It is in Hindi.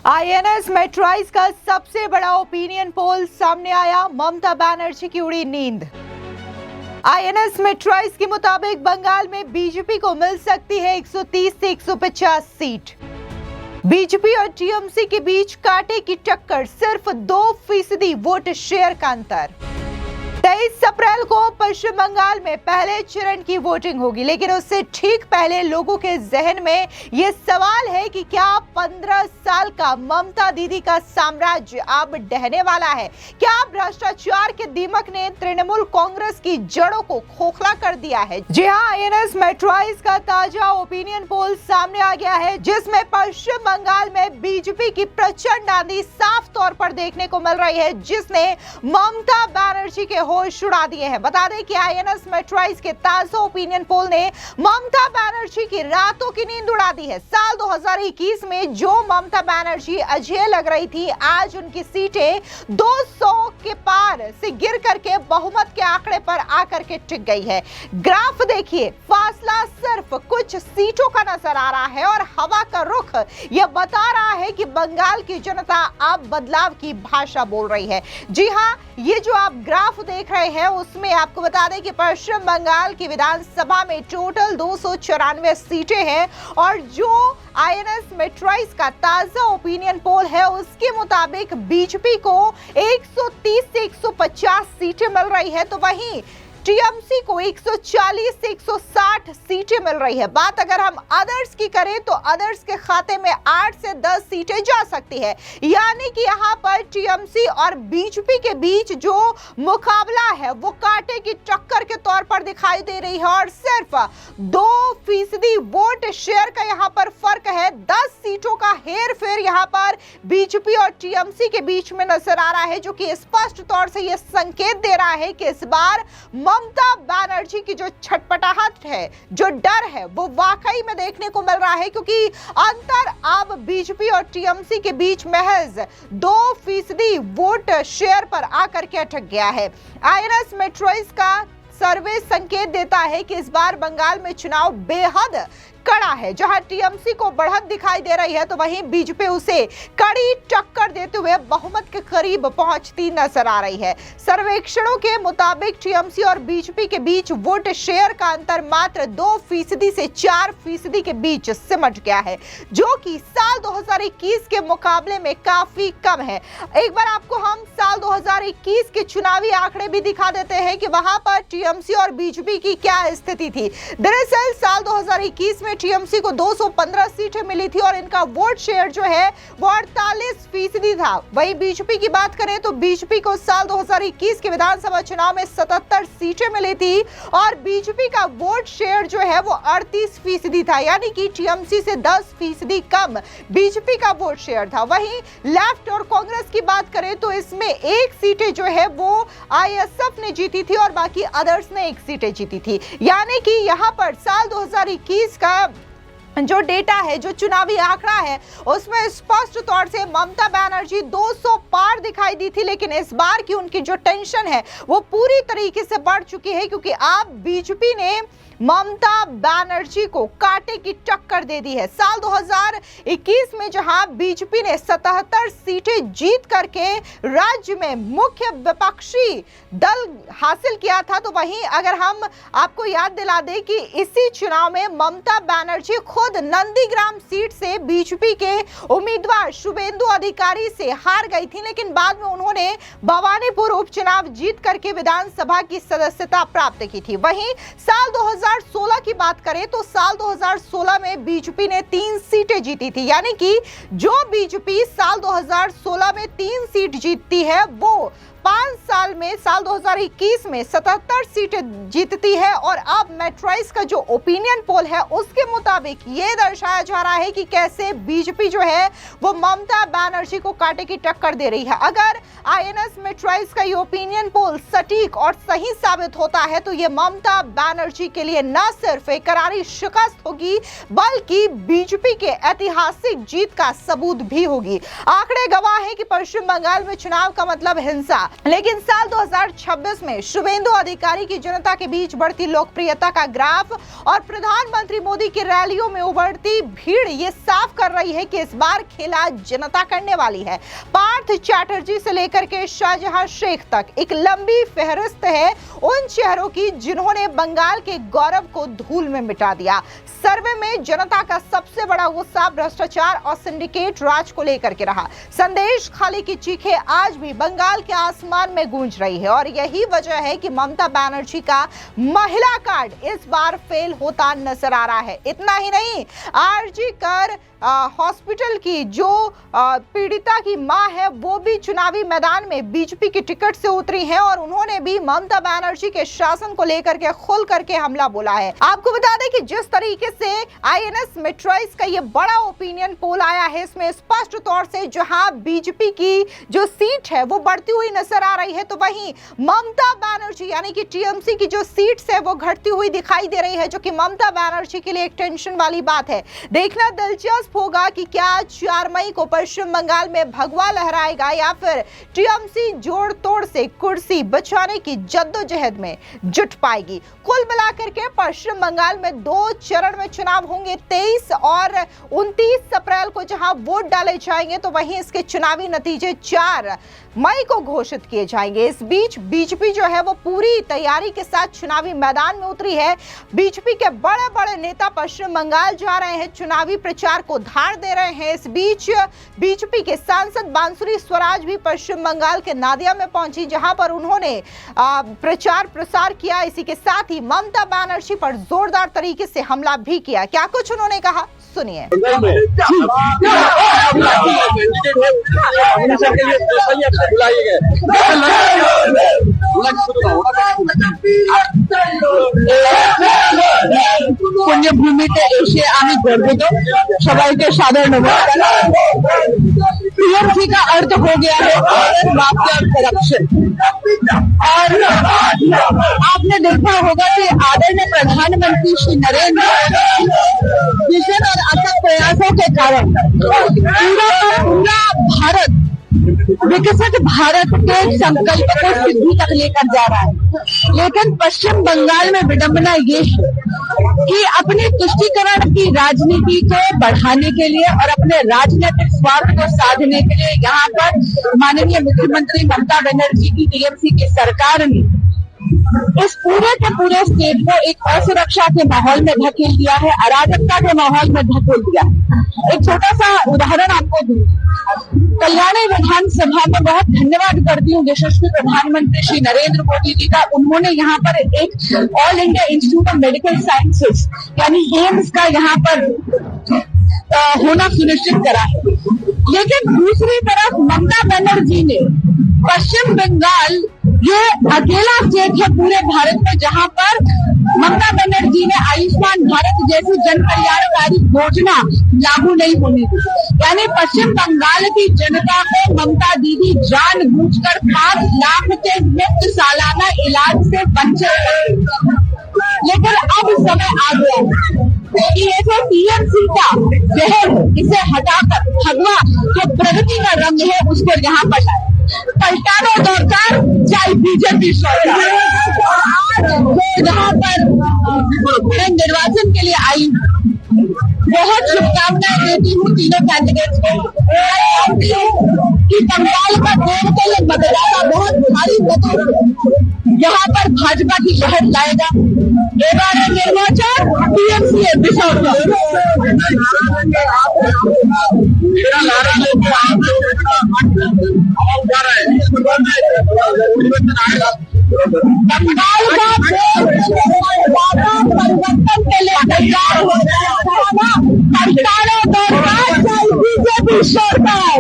आईएनएस मेट्राइज का सबसे बड़ा ओपिनियन पोल सामने आया, ममता बनर्जी की उड़ी नींद। आईएनएस मेट्राइज के मुताबिक बंगाल में बीजेपी को मिल सकती है 130 से 150 सीट। बीजेपी और टीएमसी के बीच कांटे की टक्कर, सिर्फ 2% वोट शेयर का अंतर। 23 अप्रैल को पश्चिम बंगाल में पहले चरण की वोटिंग होगी, लेकिन उससे ठीक पहले लोगों के जहन में यह सवाल है कि क्या 15 साल का ममता दीदी का साम्राज्य अब ढहने वाला है? क्या अब भ्रष्टाचार के दीमक ने तृणमूल कांग्रेस की जड़ों को खोखला कर दिया है? जी हां, आईएनएस मेट्राइज का ताजा ओपिनियन पोल सामने आ गया है, जिसमें पश्चिम बंगाल में बीजेपी की प्रचंड आंधी साफ तौर पर देखने को मिल रही है, जिसने ममता बनर्जी के होश उड़ा दिए हैं। बता दें कि आईएनएस मेट्राइज के ताजा ओपिनियन पोल ने ममता बनर्जी की रातों की नींद उड़ा दी है। साल 2021 में जो ममता बनर्जी अजय लग रही थी, आज उनकी सीटें 200 के पार से गिर करके बहुमत के आंकड़े पर आकर के टिक गई है। ग्राफ देखिए, फासला सिर्फ कुछ सीटों का नजर आ रहा है और हवा का रुख यह बता रहा है कि बंगाल की जनता अब बदलाव की भाषा बोल रही है। जी हां, ये जो आप ग्राफ देख रहे हैं उसमें आपको बता दें कि पश्चिम बंगाल की विधानसभा में टोटल 294 सीटें हैं और जो आईएनएस मेट्राइज का ताजा ओपिनियन पोल है उसके मुताबिक बीजेपी को 130 से 150 सीटें मिल रही है, तो वहीं टीएमसी को 140 से 160 सीटें मिल रही है। बात अगर हम अदर्स की करें तो अदर्स के खाते में 8 से 10 सीटें जा सकती है, यानी कि यहाँ पर टीएमसी और बीजेपी के बीच जो मुकाबला है वो कांटे की टक्कर के तौर पर दिखाई दे रही है और सिर्फ 2% वोट शेयर का यहाँ पर फर्क है। 10 सीटों का हेर फेर यहाँ पर बीजेपी और टीएमसी के बीच में नजर आ रहा है, जो कि स्पष्ट तौर से यह संकेत दे रहा है कि इस बार ममता बनर्जी की जो छटपटाहट है, जो डर है, वो वाकई में देखने को मिल रहा है, क्योंकि अंतर अब बीजेपी और टीएमसी के बीच महज 2% वोट शेयर पर आकर के अटक गया है। आईएनएस मेट्राइज का सर्वे संकेत देता है कि इस बार बंगाल में चुनाव बेहद कड़ा है। जहां टीएमसी को बढ़त दिखाई दे रही है, तो वहीं बीजेपी उसे कड़ी टक्कर देते हुए बहुमत के करीब पहुंचती नजर आ रही है। सर्वेक्षणों के मुताबिक टीएमसी और बीजेपी के बीच वोट शेयर का अंतर मात्र 2% से 4% के बीच सिमट गया है, जो कि साल 2021 के मुकाबले में काफी कम है। एक बार आपको हम साल 2021 के चुनावी आंकड़े भी दिखा देते हैं कि वहां पर टीएमसी और बीजेपी की क्या स्थिति थी। दरअसल साल 2021 में टीएमसी को 215 सीटें मिली थी और इनका वोट शेयर जो है वो 48% था। वहीं बीजेपी की बात करें तो बीजेपी को साल 2021 के विधानसभा चुनाव में 77 सीटें मिली थी और बीजेपी का वोट शेयर जो है वो 38% था, यानी कि टीएमसी से 10% कम बीजेपी का वोट शेयर था। वहीं लेफ्ट और कांग्रेस की बात करें तो इसमें 1 सीटें जो है वो आईएसएफ ने जीती थी और बाकी अदर्स ने 1 सीटें जीती थी, यानी कि यहाँ पर साल 2021 का जो डेटा है, जो चुनावी आंकड़ा है, उसमें स्पष्ट तौर से ममता बनर्जी 200 पार दिखाई दी थी, लेकिन इस बार की उनकी जो टेंशन है वो पूरी तरीके से बढ़ चुकी है, क्योंकि अब बीजेपी ने ममता बनर्जी को कांटे की टक्कर दे दी है। साल 2021 में जहां बीजेपी ने 77 सीटें जीत करके राज्य में मुख्य विपक्षी दल हासिल किया था, तो वहीं अगर हम आपको याद दिला दें कि इसी चुनाव में ममता बनर्जी खुद नंदीग्राम सीट से बीजेपी के उम्मीदवार शुभेंदु अधिकारी से हार गई थी, लेकिन बाद में उन्होंने भवानीपुर उपचुनाव जीत करके विधानसभा की सदस्यता प्राप्त की थी। वहीं साल 2016 की बात करें तो साल 2016 में बीजेपी ने 3 सीटें जीती थी, यानी कि जो बीजेपी साल 2016 में 3 सीट जीतती है वो 5 साल में साल 2021 में 77 सीटें जीतती है। और अब मेट्राइज का जो ओपिनियन पोल है उसके मुताबिक ये दर्शाया जा रहा है कि कैसे बीजेपी जो है वो ममता बनर्जी को कांटे की टक्कर दे रही है। अगर आईएनएस मेट्राइज का ये ओपिनियन पोल सटीक और सही साबित होता है तो ये ममता बनर्जी के लिए न सिर्फ एक करारी शिकस्त होगी, बल्कि बीजेपी के ऐतिहासिक जीत का सबूत भी होगी। आंकड़े गवाह है कि पश्चिम बंगाल में चुनाव का मतलब हिंसा, लेकिन साल 2026 में शुभेंदु अधिकारी की जनता के बीच बढ़ती लोकप्रियता का ग्राफ और प्रधानमंत्री मोदी की रैलियों में उभरती भीड़ ये साफ कर रही है कि इस बार खेला जनता करने वाली है। पार्थ चैटर्जी से लेकर के शाहजहां शेख तक एक लंबी फहरिस्त है उन चेहरों की जिन्होंने बंगाल के गौरव को धूल में मिटा दिया। सर्वे में जनता का सबसे बड़ा गुस्सा भ्रष्टाचार और सिंडिकेट राज को लेकर के रहा। संदेश खाली की चीखें आज भी बंगाल के आसमान में गूंज रही है और यही वजह है कि ममता बनर्जी का महिला कार्ड इस बार फेल होता नजर आ रहा है। इतना ही नहीं, आरजी कर हॉस्पिटल की जो पीड़िता की मां है वो भी चुनावी मैदान में बीजेपी की टिकट से उतरी हैं और उन्होंने भी ममता बनर्जी के शासन को लेकर के खुल करके हमला बोला है। आपको बता दें कि जिस तरीके से आईएनएस मेट्राइज का ये बड़ा ओपिनियन पोल आया है, इसमें स्पष्ट तौर से जहां बीजेपी की जो सीट है वो बढ़ती हुई नजर आ रही है, तो वहीं ममता बनर्जी यानी कि टीएमसी की जो सीट्स है वो घटती हुई दिखाई दे रही है, जो कि ममता बनर्जी के लिए एक टेंशन वाली बात है। देखना दिलचस्प होगा कि क्या 4 मई को पश्चिम बंगाल में भगवा लहराएगा या फिर टीएमसी जोड़ तोड़ से कुर्सी बचाने की जद्दोजहद में जुट पाएगी। कुल मिलाकर के पश्चिम बंगाल में 2 चरण में चुनाव होंगे, 23 और 29 अप्रैल को जहां वोट डाले जाएंगे, तो वहीं इसके चुनावी नतीजे 4 मई को घोषित किए जाएंगे। इस बीच बीजेपी जो है वो पूरी तैयारी के साथ चुनावी मैदान में उतरी है। बीजेपी के बड़े बड़े नेता पश्चिम बंगाल जा रहे हैं, चुनावी प्रचार को धार दे रहे हैं। इस बीच बीजेपी के सांसद बांसुरी स्वराज भी पश्चिम बंगाल के नादिया में पहुंची, जहां पर उन्होंने प्रचार प्रसार किया। इसी के साथ ही ममता बनर्जी पर जोरदार तरीके से हमला भी किया। क्या कुछ उन्होंने कहा, सुनिए। পুণ্যভূমিতে এসে আমি গর্বিত, সবাইকে সাদর নমস্কার। टीएमसी का अर्थ हो गया है माफिया करप्शन, और आपने देखा होगा कि आदरणीय प्रधानमंत्री श्री नरेंद्र विजन और अथक प्रयासों के कारण पूरा भारत विकसित भारत के संकल्प को सिद्धि तक लेकर जा रहा है। लेकिन पश्चिम बंगाल में विडंबना ये है कि अपने तुष्टीकरण की राजनीति को बढ़ाने के लिए और अपने राजनीतिक स्वार्थ को साधने के लिए यहाँ पर माननीय मुख्यमंत्री ममता बनर्जी की टीएमसी की सरकार ने इस पूरे के पूरे स्टेट को एक असुरक्षा के माहौल में धकेल दिया है, अराजकता के माहौल में धकेल दिया है। एक छोटा सा उदाहरण आपको दूं, कल्याणी विधानसभा में बहुत धन्यवाद करती हूँ यशस्वी प्रधानमंत्री श्री नरेंद्र मोदी जी का। उन्होंने यहाँ पर एक all India institute of medical sciences यानी एम्स का यहाँ पर होना सुनिश्चित करा है। लेकिन दूसरी तरफ ममता बनर्जी ने पश्चिम बंगाल ये अकेला स्टेट है पूरे भारत में जहां पर ममता बनर्जी ने आयुष्मान भारत जैसी जन कल्याणकारी योजना लागू नहीं होने दी। यानी पश्चिम बंगाल की जनता को ममता दीदी जानबूझकर 5 लाख के मुफ्त सालाना इलाज से वंचित कर। लेकिन अब समय आ गया कि ऐसे टीएमसी का जहर इसे हटाकर भगवा जो प्रगति का रंग है उसको यहाँ पर लाए। पलटानो दरकार चाहे बीजेपी सरकार। यहाँ पर मैं निर्वाचन के लिए आई बहुत शुभकामनाएं देती हूँ तीनों कैंडिडेट्स को कि बंगाल का वोट के लिए मतदाता बहुत भारी मतों यहाँ पर भाजपा की लहर लाएगा। निर्वाचन टीएमसी बंगाल का परिवर्तन के लिए तैयार हो रहा है। सरकारों दौरान बीजेपी सरकार